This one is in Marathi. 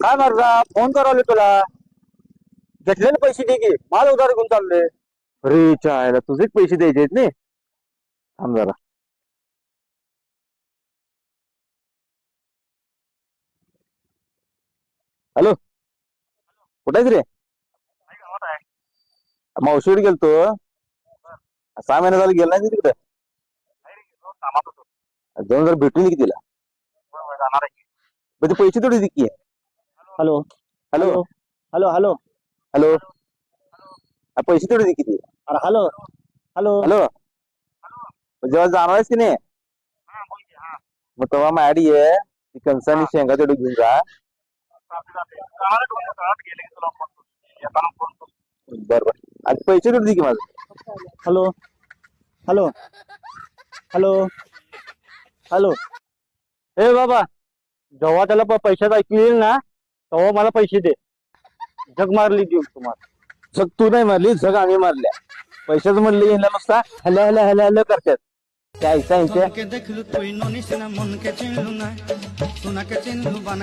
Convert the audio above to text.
काय मारला फोन करावले तुला. घेतलेले पैसे दे की माल उधार घेऊन चालले. अरे चायला तुझेच पैसे द्यायचे आहेत नाही. थांब जरा. हॅलो, कुठे आहेस रे? मावशीकडे गेलतो. 6 महिने झाले गेला नाही तिकडे. जाऊन जरा भेटून ये की तिला. म्हणजे पैसे थोडी दे की. Hello hello hello hello hello hello, पैसे थोडी दे किती. अरे हॅलो हॅलो हॅलो, जेव्हा जाणार आहेस की नाही मग तेव्हा माझ्याकडे ये. ती कणसानी शेंगा तेवढी घेऊन जा. बर बर, आणि पैसे थोडी दे की माझं. Hello hello hello hello. ए बाबा, जेव्हा त्याला पैशात ऐकू येईल ना तेव्हा मला पैसे दे. जग मारली देऊ तुम्हाला. झग तू नाही मारली, झग आम्ही मारल्या. पैशाचं म्हणले यांना नुसता हॅलो हॅलो हॅलो हॅलो करतात. त्या ऐसा यांच्या দেখলু তুই ননিস না মনকে চিনলু না সোনাকে চিনলু বানাকে